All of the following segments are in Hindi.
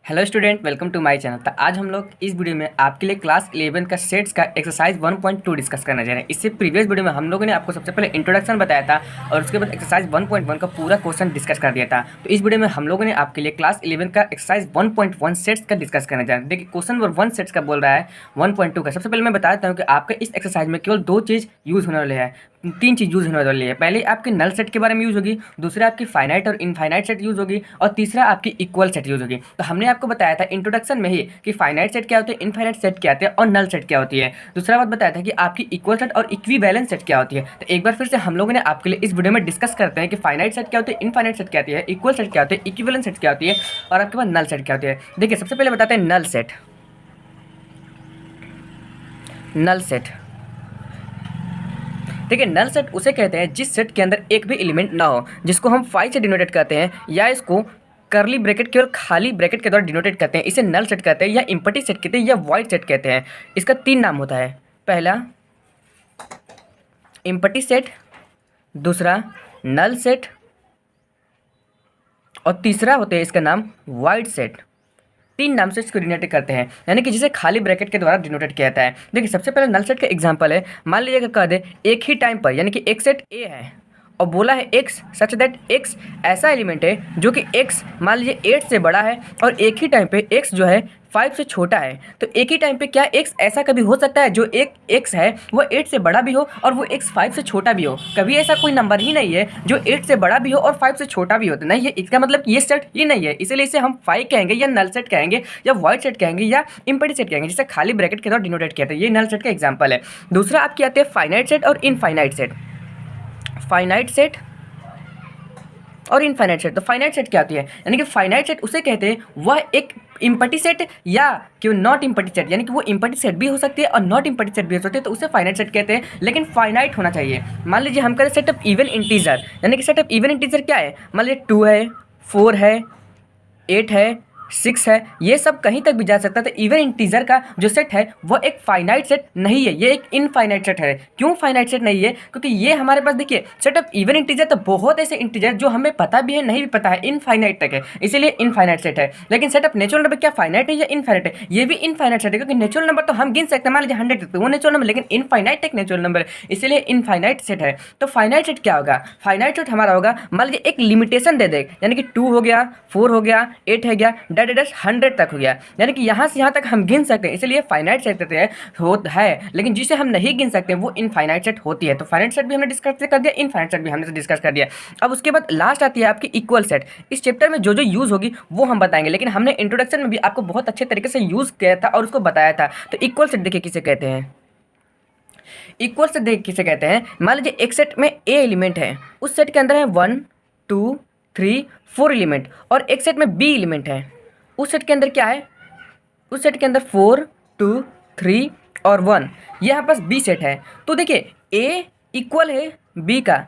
Hello student, welcome to my channel. तो आज हम लोग इस वीडियो में आपके लिए क्लास 11 का सेट्स का एक्सरसाइज 1.2 डिस्कस करना चाह रहे हैं। इससे प्रीवियस वीडियो में हम लोगों ने आपको सबसे पहले इंट्रोडक्शन बताया था और उसके बाद एक्सरसाइज 1.1 का पूरा क्वेश्चन डिस्कस कर दिया था। तो इस वीडियो में हम लोगों ने आपके लिए क्लास 11 का एक्सरसाइज 1.1 सेट्स का डिस्कस करना चाह रहे हैं। देखिए, क्वेश्चन नंबर 1 सेट्स का बोल रहा है 1.2 का। सबसे पहले मैं बता देता हूँ कि आपका इस एक्सरसाइज में केवल दो चीज़ यूज़ होने वाले हैं, तीन चीज़ यूज़ होने वाली है। पहले आपके नल सेट के बारे में यूज़ होगी, दूसरा आपकी फाइनाइट और इनफाइनाइट सेट यूज़ होगी और तीसरा आपकी इक्वल सेट यूज़ होगी। तो हमने आपको बताया था इंट्रोडक्शन में ही कि फाइनाइट सेट क्या होती है, इनफाइनाइट सेट क्या होती है और नल सेट क्या होती है। दूसरा बात बताया था कि आपकी इक्वल सेट और इक्विवेलेंट सेट क्या होती है। तो एक बार फिर से हम लोगों ने आपके लिए इस वीडियो में डिस्कस करते हैं कि फाइनाइट सेट क्या होती है, इनफाइनाइट सेट क्या होती है, इक्वल सेट क्या होती है, इक्विवेलेंट सेट क्या होती है और आपके पास नल सेट क्या होती है। देखिए, सबसे पहले बताते हैं नल सेट। नल सेट, देखिए, नल सेट उसे कहते हैं जिस सेट के अंदर एक भी एलिमेंट ना हो, जिसको हम फाई से डिनोटेट करते हैं या इसको करली ब्रैकेट केवल खाली ब्रैकेट के द्वारा डिनोटेट करते हैं। इसे नल सेट कहते हैं या इम्पटी सेट कहते हैं या वाइड सेट कहते हैं। इसका तीन नाम होता है। पहला इम्पटी सेट, दूसरा नल सेट और तीसरा होता है इसका नाम वाइड सेट। तीन नाम से इसको डिनोटेट करते हैं, यानी कि जिसे खाली ब्रैकेट के द्वारा डिनोटेट किया जाता है। देखिए, सबसे पहले नल सेट का एग्जांपल है। मान लीजिए कह दे एक ही टाइम पर, यानी कि एक सेट ए है और बोला है एक्स सच दैट एक्स ऐसा एलिमेंट है जो कि एक्स मान लीजिए 8 से बड़ा है और एक ही टाइम पे एक्स जो है 5 से छोटा है। तो एक ही टाइम पे क्या एक्स ऐसा कभी हो सकता है जो एक एक्स है वो 8 से बड़ा भी हो और वो एक्स 5 से छोटा भी हो? कभी ऐसा कोई नंबर ही नहीं है जो 8 से बड़ा भी हो और 5 से छोटा भी हो। तो नहीं, ये इसका मतलब ये सेट ही नहीं है, इसलिए इसे हम फाई कहेंगे या नल सेट कहेंगे या वाइड सेट कहेंगे या इम्पटी सेट कहेंगे, जिसे खाली ब्रैकेट के द्वारा डिनोटेट किया था। ये नल सेट का एग्जाम्पल है। दूसरा आपके आते हैं फाइनाइट सेट और इनफाइनाइट सेट। फाइनाइट सेट और इनफाइनाइट सेट। तो फाइनाइट सेट क्या होती है, यानी कि फाइनाइट सेट उसे कहते हैं वह एक इम्पटी सेट या कि नॉट इम्पटी सेट, यानी कि वो इम्पटी सेट भी हो सकती है और नॉट इम्पटी सेट भी हो सकती है, तो उसे फाइनाइट सेट कहते हैं। लेकिन फाइनाइट होना चाहिए। मान लीजिए हम करें सेट ऑफ इवन इंटीजर, यानी कि सेट ऑफ इवन इंटीजर क्या है, मान लीजिए 2 है, 4 है, 8 है, 6 है, ये सब कहीं तक भी जा सकता है। तो इवन इंटीजर का जो सेट है वो एक फाइनाइट सेट नहीं है, ये एक इनफाइनाइट सेट है। क्यों फाइनाइट सेट नहीं है? क्योंकि ये हमारे पास देखिए सेट ऑफ इवन इंटीजर तो बहुत ऐसे इंटीजर जो हमें पता भी है नहीं भी पता है, इनफाइनाइट तक है, इसीलिए इनफाइनाइट सेट है। लेकिन सेट ऑफ नेचुरल नंबर क्या फाइनाइट है या इनफाइनाइट है? ये भी इनफाइनाइट सेट है, क्योंकि नेचुरल नंबर तो हम गिन सकते हैं, मान लीजिए 100 तो वो नेचुरल नंबर, लेकिन इनफाइनाइट एक नेचुरल नंबर है, इसीलिए इनफाइनाइट सेट है। तो फाइनाइट सेट क्या होगा? फाइनाइट सेट हमारा होगा, मान लीजिए एक लिमिटेशन दे दे, यानी कि 2 हो गया, 4 हो गया, 8 है गया, डेट 100 तक हो गया, यानी कि यहाँ से यहाँ तक हम गिन सकते हैं, इसलिए फाइनाइट सेट कहते हैं होता है। लेकिन जिसे हम नहीं गिन सकते वो इनफाइनाइट सेट होती है। तो फाइनाइट सेट भी हमने डिस्कस कर दिया, इनफाइनाइट सेट भी हमने डिस्कस कर दिया। अब उसके बाद लास्ट आती है आपकी इक्वल सेट। इस चैप्टर में जो जो यूज़ होगी वो हम बताएंगे, लेकिन हमने इंट्रोडक्शन में भी आपको बहुत अच्छे तरीके से यूज़ किया था और उसको बताया था। तो इक्वल सेट देखिए किसे कहते हैं। इक्वल सेट देखिए किसे कहते हैं। मान लीजिए एक सेट में ए एलिमेंट है, उस सेट के अंदर है 1 2 3 4 एलिमेंट, और एक सेट में बी एलिमेंट है, उस सेट के अंदर क्या है, उस सेट के अंदर 4 2 3 और 1, ये यहाँ पास बी सेट है। तो देखिए ए इक्वल है बी का,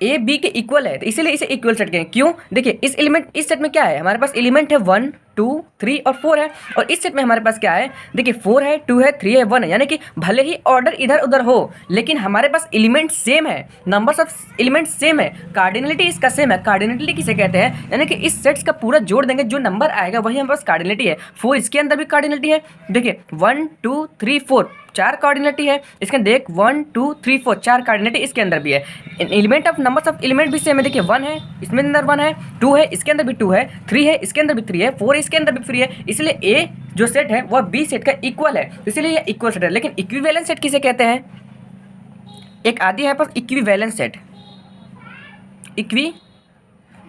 ए बी के इक्वल है, तो इसीलिए इसे इक्वल सेट कहेंगे। क्यों? देखिए इस एलिमेंट, इस सेट में क्या है, हमारे पास एलिमेंट है 1 2 3 और 4 है, और इस सेट में हमारे पास क्या है, देखिए 4 है, 2 है, 3 है, 1 है, यानी कि भले ही ऑर्डर इधर उधर हो लेकिन हमारे पास एलिमेंट सेम है, नंबर्स ऑफ एलिमेंट सेम है, कार्डिनलिटी इसका सेम है। कार्डिनलिटी किसे कहते हैं, यानी कि इस सेट्स का पूरा जोड़ देंगे, जो नंबर आएगा वही हमारे पास कार्डिनलिटी है। 4 इसके अंदर भी कार्डिनलिटी है, देखिए 1 2 3 4 4 कार्डिनलिटी है इसके अंदर, देख 1 2 3 4 4 कार्डिनलिटी इसके अंदर भी है। Element of numbers of element भी सेम है, देखिए 1 है इसमें अंदर 1 है, 2 है इसके अंदर भी 2 है, 3 है इसके अंदर भी 3 है, 4 इसके अंदर भी 3 है, इसलिए ए जो सेट है वह बी सेट का इक्वल है, इसलिए ये इक्वल सेट है। लेकिन इक्विवेलेंट सेट किसे कहते हैं? एक आदि है पर इक्विवेलेंट सेट।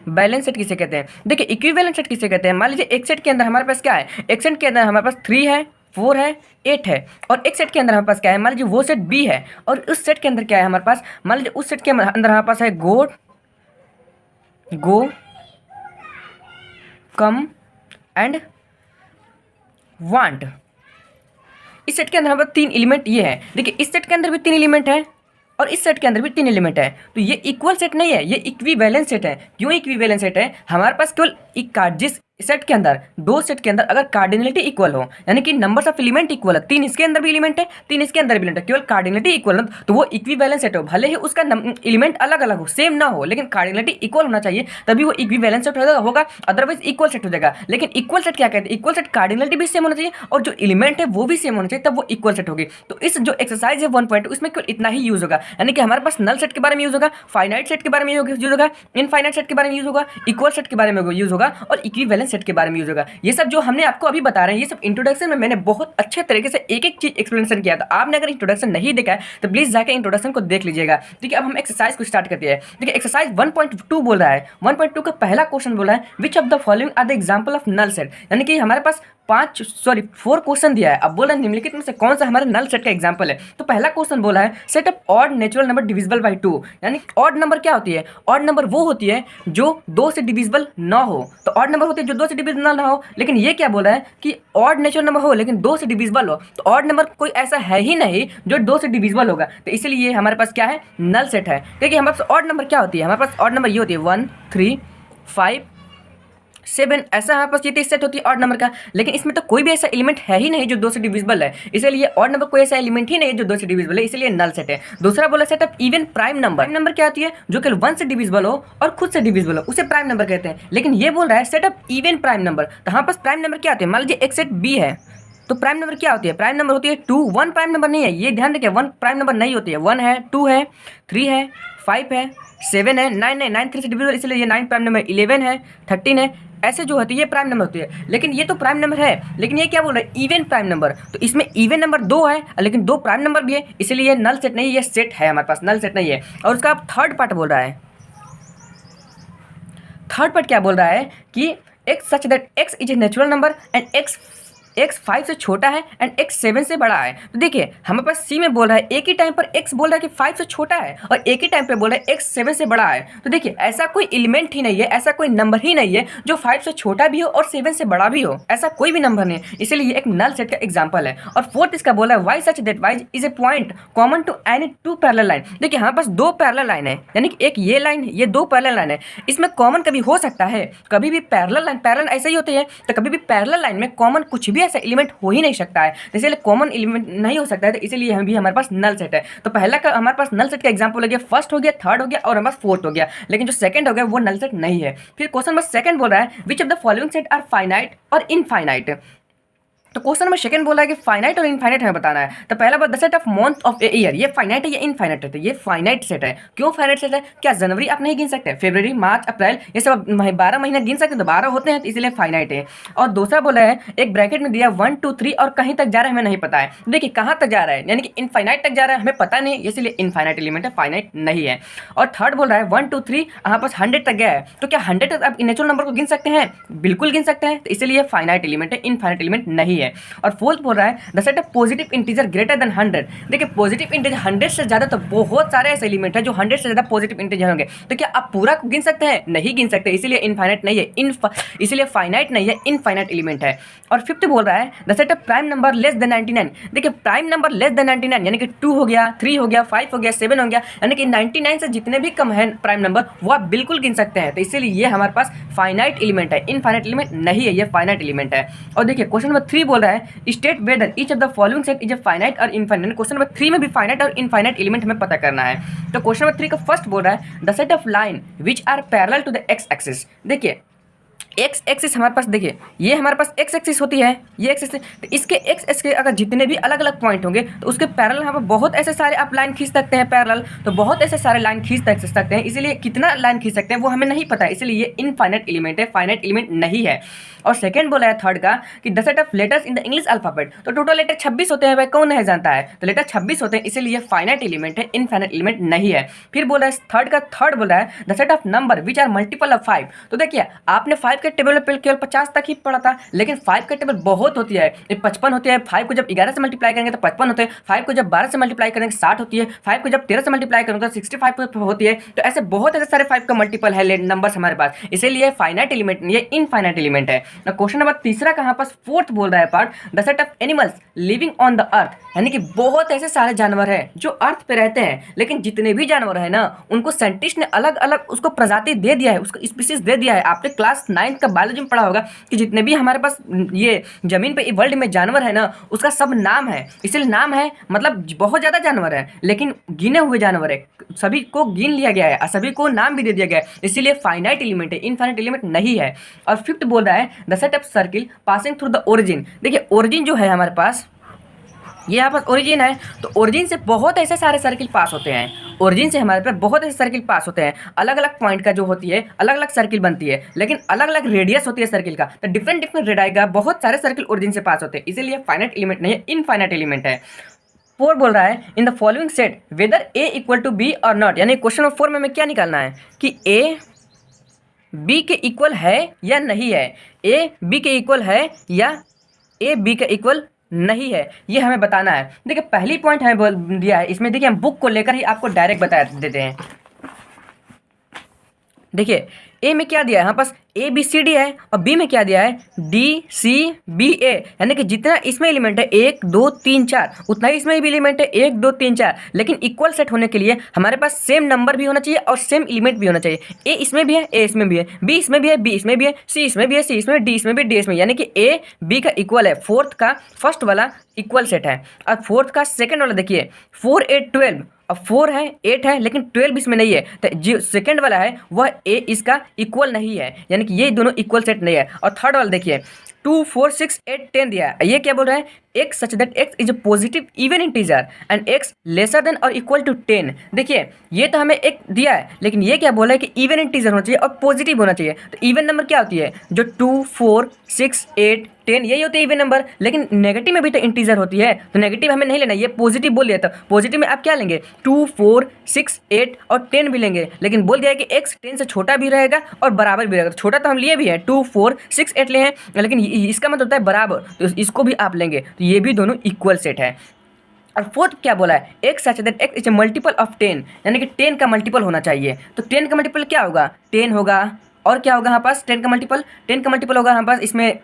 बैलेंस सेट किसे कहते हैं? देखिए इक्विवेलेंट सेट किसे कहते हैं, मान लीजिए एक सेट के अंदर हमारे पास क्या है, एक सेट के अंदर हमारे पास 3 है 4 है 8 है, और एक सेट के अंदर हमारे पास क्या है, मान लीजिए वो सेट बी है, और उस सेट के अंदर क्या है हमारे पास, मान लीजिए उस सेट के अंदर हमारे पास है गो कम एंड वांट। इस सेट के अंदर हमारे पास 3 एलिमेंट ये है, देखिए इस सेट के अंदर भी 3 एलिमेंट है और इस सेट के अंदर भी 3 एलिमेंट है, तो ये इक्वल सेट नहीं है, ये इक्विवेलेंट सेट है। क्यों इक्विवेलेंट सेट है? हमारे पास केवल जिस सेट के अंदर, दो सेट के अंदर अगर कार्डिनलिटी इक्वल हो, यानी कि नंबर्स ऑफ एलिमेंट इक्वल है, 3 इसके अंदर भी एलिमेंट है, 3 इसके अंदर भी एलिमेंट है, केवल कार्डिनलिटी इक्वल हो तो वो इक्विवेलेंट सेट हो, भले ही उसका एलिमेंट अलग अलग हो, सेम ना हो, लेकिन कार्डिनलिटी इक्वल होना चाहिए, तभी वो इक्विवेलेंट सेट होगा, अदरवाइज इक्वल सेट हो जाएगा। लेकिन इक्वल सेट क्या कहते हैं, इक्वल सेट कार्डिनलिटी भी सेम होना चाहिए और जो एलिमेंट है वो भी सेम होना चाहिए, तब वो इक्वल सेट होगी। तो इस जो एक्सरसाइज है 1.2 इसमें केवल इतना ही यूज होगा, यानी कि हमारे पास नल सेट के बारे में यूज होगा, फाइनाइट सेट के बारे में यूज होगा, इनफाइनाइट सेट के बारे में यूज होगा, इक्वल सेट के बारे में यूज होगा और इक्विवेलेंट सेट के बारे में यूज होगा। ये सब जो हमने आपको अभी बता रहे हैं, ये सब इंट्रोडक्शन में मैंने बहुत अच्छे तरीके से एक एक चीज एक्सप्लेनेशन किया था। आपने अगर इंट्रोडक्शन नहीं देखा है तो प्लीज जाकर इंट्रोडक्शन को देख लीजिएगा। ठीक है, अब हम एक्सरसाइज को स्टार्ट करते हैं। देखिए एक्सरसाइज 1.2 बोल रहा है, 1.2 का पहला क्वेश्चन बोला है which of the following are the example of null set, यानी कि हमारे पास 4 क्वेश्चन दिया है। अब बोला निम्नलिखित में से कौन सा हमारे नल सेट का एग्जांपल है। तो पहला क्वेश्चन बोला है set up odd natural number divisible by 2, यानी ऑड नंबर क्या होती है, ऑड नंबर वो होती है जो 2 से डिविजिबल ना हो। तो ऑड नंबर होती है जो 2 से डिविजिबल ना हो, लेकिन ये क्या बोला है कि ऑड नेचुरल नंबर हो लेकिन 2 से डिविजिबल हो। तो ऑड नंबर कोई ऐसा है ही नहीं जो 2 से डिविजिबल होगा, तो इसलिए हमारे पास क्या है, नल सेट है। क्योंकि हमारे पास ऑड नंबर क्या होती है, हमारे पास ऑड नंबर ये होती है 1 3 5 7, ऐसा हमारे पास ये सेट होती है ऑड नंबर का। लेकिन इसमें तो कोई भी ऐसा एलिमेंट है ही नहीं जो 2 से डिविजिबल है, इसलिए ऑड नंबर कोई ऐसा एलिमेंट ही नहीं है जो 2 से डिविजिबल है, इसलिए नल सेट है। दूसरा बोला set of even prime number, prime number क्या होती है, जो केवल 1 से डिविजिबल हो और खुद से डिविजिबल हो, उसे प्राइम नंबर कहते हैं। लेकिन ये बोल रहा है set of even prime number, तो हमारे पास प्राइम नंबर क्या होती है, मान लीजिए एक सेट बी है तो प्राइम नंबर क्या होती है, प्राइम नंबर होती है 2, 1 प्राइम नंबर नहीं है, ये ध्यान रखिए 1 प्राइम नंबर नहीं होती है, 1 है 2 है 3 है 5 है 7 है 9 है, 9 3 से डिविजिबल इसलिए ये 9 प्राइम नंबर, 11 है 13 है, ऐसे जो होती है ये प्राइम नंबर होती है। लेकिन ये तो प्राइम नंबर है, लेकिन ये क्या बोल रहा है, इवन प्राइम नंबर, तो इसमें इवन नंबर 2 है लेकिन 2 प्राइम नंबर भी है, इसलिए ये नल सेट नहीं, ये सेट है हमारे पास, नल सेट नहीं है। और उसका अब थर्ड पार्ट बोल रहा है, थर्ड पार्ट क्या बोल रहा है कि x such that x is a natural number and x 5 से छोटा है एंड x 7 से बड़ा है। तो देखिए हमारे पास सी में बोल रहा है एक ही टाइम पर x बोल रहा है कि 5 से छोटा है और एक ही टाइम पे बोल रहा है x 7 से बड़ा है। तो देखिए ऐसा कोई एलिमेंट ही नहीं है, ऐसा कोई नंबर ही नहीं है जो 5 से छोटा भी हो और 7 से बड़ा भी हो, ऐसा कोई भी नंबर नहीं, इसलिए एक नल सेट का एग्जाम्पल है। और फोर्थ इसका बोला है Y such that Y is a point common to any 2 parallel line. देखिए हमारे पास 2 पैरेलल लाइन है, यानी कि एक ये लाइन, ये 2 पैरेलल लाइन है, इसमें कॉमन कभी हो सकता है, कभी भी पैरेलल लाइन, पैरेलल ऐसे ही होती है, तो कभी भी पैरेलल लाइन में कॉमन कुछ भी ऐसा एलिमेंट हो ही नहीं सकता है, इसलिए कॉमन एलिमेंट नहीं हो सकता है, तो इसीलिए हम भी हमारे पास नल सेट है। तो पहला का हमारे पास नल सेट का एग्जांपल हो गया, फर्स्ट हो गया, थर्ड हो गया और हमारे पास फोर्थ हो गया, लेकिन जो सेकंड हो गया वो नल सेट नहीं है। फिर क्वेश्चन नंबर सेकंड बोल रहा है which of the following set are finite और इनफाइनाइट। तो क्वेश्चन नंबर सेकंड बोला है कि फाइनाइट और इनफाइनाइट हमें बताना है। तो पहला बात the set of month of a year, ये फाइनाइट है या इनफाइनाइट है, तो ये फाइनाइट सेट है। क्यों फाइनाइट सेट है, क्या जनवरी आप नहीं गिन सकते, फरवरी मार्च अप्रैल ये सब 12 महीने गिन सकते, तो 12 होते हैं, तो इसलिए फाइनाइट है। और दूसरा बोला है एक ब्रैकेट में दिया 1 2 3 और कहीं तक जा रहा है हमें नहीं पता है, देखिए कहाँ तक जा रहा है, यानी कि इनफाइनाइट तक जा रहा है, हमें पता नहीं, इसलिए इनफाइनाइट एलिमेंट है, फाइनाइट नहीं है। और थर्ड बोल रहा है 1 2 3 यहाँ पास 100 तक गया है, तो क्या 100 तक आप नेचुरल नंबर को गिन सकते हैं, बिल्कुल गिन सकते हैं, तो इसलिए फाइनाइट एलिमेंट है, इनफाइनाइट एलिमेंट नहीं है। और फोर्थ बोल रहा है the set of positive integer greater than 100। देखिए पॉजिटिव इंटीजर 100 से ज्यादा, तो बहुत सारे ऐसे एलिमेंट है जो 100 से ज्यादा पॉजिटिव इंटीजर होंगे, तो क्या आप पूरा गिन सकते हैं, नहीं गिन सकते, इसीलिए इनफाइनाइट नहीं है, इसलिए फाइनाइट नहीं है, इनफाइनाइट एलिमेंट है। और फिफ्थ बोल रहा है the set of prime number less than 99। देखिए प्राइम नंबर लेस देन 99 यानी कि 2 हो गया, 3 हो गया, 5 हो गया, 7 हो गया, यानी कि 99 से जितने भी कम है प्राइम नंबर वो आप बिल्कुल गिन सकते हैं, तो इसीलिए ये हमारे पास फाइनाइट एलिमेंट है, इनफाइनाइट एलिमेंट नहीं है, ये फाइनाइट एलिमेंट है। और देखिए क्वेश्चन नंबर 3 बोल रहा है state whether each of the following set is a finite और इनफाइनाइट। क्वेश्चन नंबर 3 में भी फाइनाइट और इनफाइनाइट एलिमेंट हमें पता करना है। तो क्वेश्चन नंबर 3 का फर्स्ट बोल रहा है the set of line which are parallel to the X axis. देखिए एक्स एक्सिस हमारे पास, देखिए ये हमारे पास एक्स एक्सिस होती है, ये एक्स एक्सिस, तो इसके एक्स एक्सिस के अगर जितने भी अलग अलग पॉइंट होंगे तो उसके पैरेलल यहाँ पर बहुत ऐसे सारे आप लाइन खींच सकते हैं पैरेलल, तो बहुत ऐसे सारे लाइन खींच सकते हैं, इसीलिए कितना लाइन खींच सकते हैं वो हमें नहीं पता है, इसलिए ये इनफाइनाइट एलिमेंट है, फाइनाइट एलिमेंट नहीं है। और सेकंड बोला है थर्ड का कि the set of letters in the English alphabet, तो टोटल लेटर 26 होते हैं भाई, कौन नहीं जानता है, तो लेटर 26 होते हैं, इसीलिए फाइनाइट एलिमेंट है, इनफाइनाइट एलिमेंट नहीं है। फिर बोला है थर्ड का थर्ड बोला है the set of number which are multiple of 5। तो देखिए आपने 5 के टेबल पे केवल 50 तक ही पढ़ा था, लेकिन 5 का टेबल बहुत होती है, 55 होती है, 5 को जब 11 से मल्टीप्लाई करेंगे तो 55 होते हैं, 5 को जब 12 से मल्टीप्लाई करेंगे 60 होती है, 5 को जब 13 से मल्टीप्लाई करेंगे तो 65 होती है, तो ऐसे बहुत ऐसे सारे 5 का मल्टीपल है नंबर्स हमारे पास, इसीलिए फाइनाइट एलिमेंट नहीं है, इनफाइनाइट एलिमेंट है। क्वेश्चन नंबर तीसरा का यहाँ पास फोर्थ बोल रहा है part the set of animals living on the earth, यानी कि बहुत ऐसे सारे जानवर हैं जो अर्थ पे रहते हैं, लेकिन जितने भी जानवर है ना उनको साइंटिस्ट ने अलग अलग उसको प्रजाति दे दिया है, उसको स्पीसीज दे दिया है। आपने क्लास 9th का बायोलॉजी में पढ़ा होगा कि जितने भी हमारे पास ये ज़मीन पे वर्ल्ड में जानवर है ना, उसका सब नाम है। इसलिए नाम है मतलब बहुत ज़्यादा जानवर है, लेकिन गिने हुए जानवर है, सभी को गिन लिया गया है और सभी को नाम भी दे दिया गया है, इसीलिए फाइनाइट एलिमेंट है, इनफाइनाइट एलिमेंट नहीं है। और फिफ्थ बोल रहा है the set of circle passing through the origin. देखिए ओरिजिन जो है हमारे पास, ये यहाँ पर ओरिजिन है, तो ओरिजिन से बहुत ऐसे सारे सर्किल पास होते हैं। ओरिजिन से हमारे पास बहुत ऐसे सर्किल पास होते हैं, अलग अलग पॉइंट का जो होती है अलग अलग सर्किल बनती है, लेकिन अलग अलग रेडियस होती है सर्किल का, तो डिफरेंट डिफरेंट रेडियाई का बहुत सारे सर्किल ओरिजिन से पास होते हैं, इसीलिए फाइनाइट एलिमेंट नहीं है, इनफाइनाइट एलिमेंट है। 4 बोल रहा है in the following set whether A equal to B और नॉट, यानी क्वेश्चन नंबर 4 में हमें क्या निकालना है कि ए बी के इक्वल है या नहीं है, ए बी के इक्वल है या ए बी के इक्वल नहीं है, ये हमें बताना है। देखिए पहली पॉइंट हमें बोल दिया है, इसमें देखिए हम बुक को लेकर ही आपको डायरेक्ट बता देते हैं। देखिए ए में क्या दिया है, यहाँ पास ए बी सी डी है और बी में क्या दिया है डी सी बी ए, यानी कि जितना इसमें एलिमेंट है 1 2 3 4 उतना ही इसमें भी एलिमेंट है 1 2 3 4, लेकिन इक्वल सेट होने के लिए हमारे पास सेम नंबर भी होना चाहिए और सेम एलिमेंट भी होना चाहिए। ए इसमें भी है, ए इसमें भी है, बी इसमें भी है, बी इसमें भी है, सी इसमें भी है, सी इसमें, डी इसमें भी, डी इसमें, यानी कि ए बी का इक्वल है। फोर्थ का फर्स्ट वाला इक्वल सेट है और फोर्थ का सेकेंड वाला देखिए 4 8 12, अब 4 है 8 है लेकिन 12 इसमें नहीं है, तो जो सेकंड वाला है वह ए इसका इक्वल नहीं है, यानी कि ये दोनों इक्वल सेट नहीं है। और थर्ड वाला देखिए 2 4 6 8 10 दिया है, ये क्या बोल रहा है x such that X is a positive even integer and x lesser than और इक्वल टू 10। देखिए ये तो हमें एक दिया है, लेकिन ये क्या बोला है कि इवन इंटीजर होना चाहिए और पॉजिटिव होना चाहिए। तो इवन नंबर क्या होती है जो 2 4 6 8 10 यही होती है इवन नंबर, लेकिन नेगेटिव में भी तो इंटीजर होती है, तो नेगेटिव हमें नहीं लेना, ये पॉजिटिव बोल दिया था। पॉजिटिव में आप क्या लेंगे 2 4 6 8 और 10 भी लेंगे, लेकिन बोल दिया है कि x 10 से छोटा भी रहेगा और बराबर भी रहेगा। तो छोटा तो हम लिए भी है 2 4 6 8 लिए हैं, लेकिन इसका मतलब होता है बराबर, तो इसको भी आप लेंगे, तो ये भी दोनों इक्वल सेट है। और फोर्थ क्या बोला है x such that X is A multiple of 10, यानी कि 10 का मल्टीपल होना चाहिए। तो 10 का मल्टीपल क्या होगा 10 होगा, और क्या होगा हमारे पास 10 का मल्टीपल होगा हमारे पास, इसमें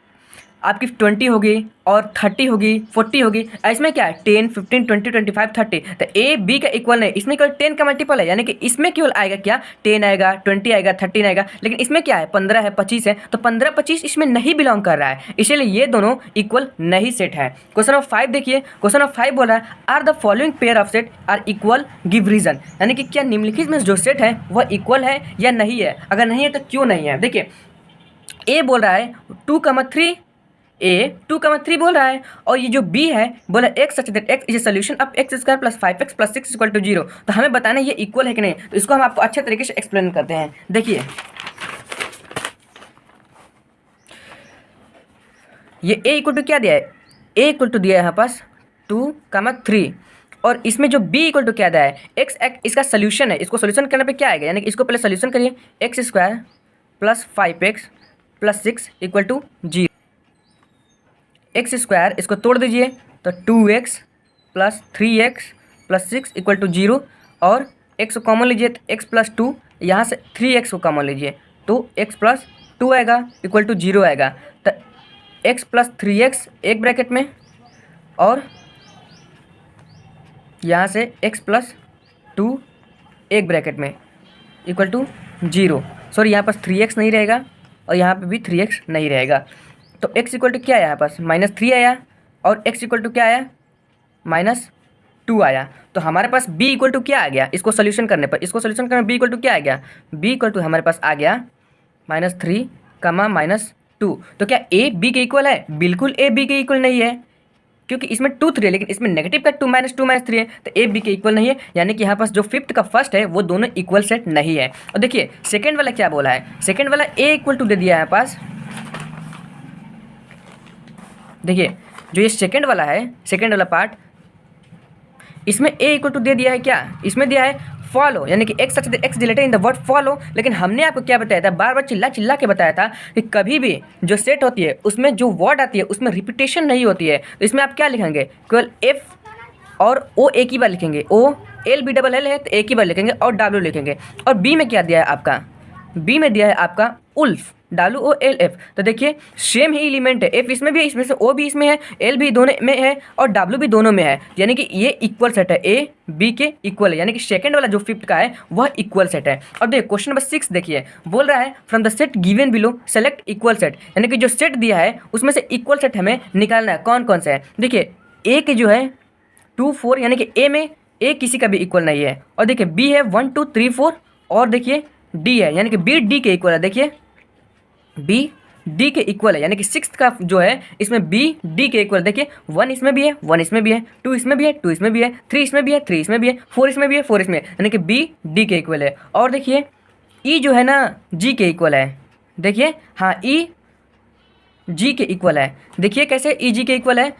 आपकी 20 होगी और 30 होगी 40 होगी, इसमें क्या है 10 15 20 25 30, तो ए बी का इक्वल नहीं, इसमें केवल 10 का मल्टीपल है, यानी कि इसमें केवल आएगा क्या 10 आएगा 20 आएगा 13 आएगा, लेकिन इसमें क्या है 15 है 25 है, तो 15 25 इसमें नहीं बिलोंग कर रहा है, इसलिए ये दोनों इक्वल नहीं सेट है। क्वेश्चन नंबर 5 देखिए, क्वेश्चन नंबर 5 बोल रहा है are the following pair of set are equal give reason, यानी कि क्या निम्नलिखित में जो सेट है वह इक्वल है या नहीं है, अगर नहीं है तो क्यों नहीं है। देखिए ए बोल रहा है 2,3 ए 2,3 बोल रहा है, और ये जो बी है बोला X such that X is a solution of X square plus 5x plus 6 equal to 0, तो हमें बताना है ये इक्वल है कि नहीं, तो इसको हम आपको अच्छे तरीके से एक्सप्लेन करते हैं। देखिए ये ए इक्वल टू क्या दिया है, ए इक्वल टू दिया है यहाँ पास 2,3, और इसमें जो बी इक्वल टू क्या दिया है एक्स इसका सोल्यूशन है, इसको सोल्यूशन करने पे क्या आएगा, यानी कि इसको पहले सोल्यूशन करिए X square plus 5x plus 6 equal to 0, X square इसको तोड़ दीजिए तो 2x plus 3x plus 6 equal to 0, और x को कॉमन लीजिए तो x प्लस 2, यहाँ से 3x को कॉमन लीजिए तो x प्लस 2 आएगा इक्वल टू 0 आएगा, तो x प्लस 3x एक ब्रैकेट में और यहाँ से x प्लस 2 एक ब्रैकेट में इक्वल टू 0, सॉरी यहाँ पास 3x नहीं रहेगा और यहाँ पे भी 3x नहीं रहेगा, तो x इक्वल टू क्या आया यहाँ पास -3 आया, और x इक्वल टू क्या आया -2 आया, तो हमारे पास b इक्वल टू क्या आ गया, इसको सोल्यूशन करने पर, इसको सोल्यूशन करने b इक्वल टू क्या आ गया, b इक्वल टू हमारे पास आ गया -3 -2, तो क्या a b के इक्वल है, बिल्कुल a b के इक्वल नहीं है, क्योंकि इसमें 2 3 है, लेकिन इसमें नेगेटिव का 2 -3 है, तो ए बी के इक्वल नहीं है, यानी कि यहाँ पास जो फिफ्थ का फर्स्ट है वो दोनों इक्वल सेट नहीं है। और देखिए सेकंड वाला क्या बोला है, सेकंड वाला ए इक्वल टू दे दिया है यहाँ पास, देखिए जो ये सेकंड वाला है, सेकंड वाला पार्ट, इसमें ए इक्वल टू दे दिया है क्या, इसमें दिया है फॉलो, यानी कि x such that x deleted in the word follow, लेकिन हमने आपको क्या बताया था, बार बार चिल्ला चिल्ला के बताया था कि कभी भी जो सेट होती है उसमें जो वर्ड आती है उसमें रिपीटेशन नहीं होती है, तो इसमें आप क्या लिखेंगे केवल एफ और ओ एक ही बार लिखेंगे, O L B double L है तो एक ही बार लिखेंगे और डब्ल्यू लिखेंगे। और बी में क्या दिया है आपका, बी में दिया है आपका उल्फ, WOLF। तो देखिए सेम ही एलिमेंट है, F इसमें भी है, इसमें से O भी इसमें है, L भी दोनों में है और W भी दोनों में है, यानी कि ये इक्वल सेट है, A B के इक्वल है, यानी कि सेकंड वाला जो फिफ्थ का है वह इक्वल सेट है। और देखिए क्वेश्चन नंबर 6 देखिए, बोल रहा है from the set given below select equal set, यानी कि जो सेट दिया है उसमें से इक्वल सेट हमें निकालना है, कौन कौन सा है। देखिए ए के जो है 2 4, यानी कि ए में ए किसी का भी इक्वल नहीं है, और देखिए बी है 1 2 3 4, और देखिए डी है, यानी कि बी डी के इक्वल है। देखिए बी डी के इक्वल है, यानी कि सिक्स का जो है इसमें बी डी के इक्वल। देखिए 1 इसमें भी है, 1 इसमें भी है, 2 इसमें भी है, 2 इसमें भी है, 3 इसमें भी है, 3 इसमें भी है, 4 इसमें भी है, 4 इसमें, यानी कि बी डी के इक्वल है। और देखिए ई जो है ना जी के इक्वल है। देखिए हाँ ई जी के इक्वल है। देखिए कैसे ई जी के इक्वल है,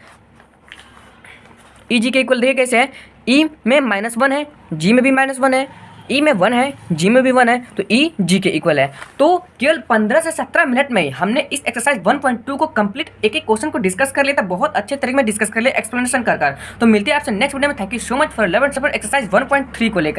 ई जी के इक्वल देखिए कैसे है, ई में -1 है, जी में भी -1 है, ई में 1 है, जी में भी 1 है, तो ई जी के इक्वल है। तो केवल 15 से 17 मिनट में ही हमने इस एक्सरसाइज 1.2 को कंप्लीट एक एक क्वेश्चन को डिस्कस कर लिया था, बहुत अच्छे तरीके में डिस्कस कर लिया एक्सप्लेनेशन कर। तो मिलते हैं आपसे नेक्स्ट वीडियो में। Thank you so much for 11 support exercise 1.3 को लेकर।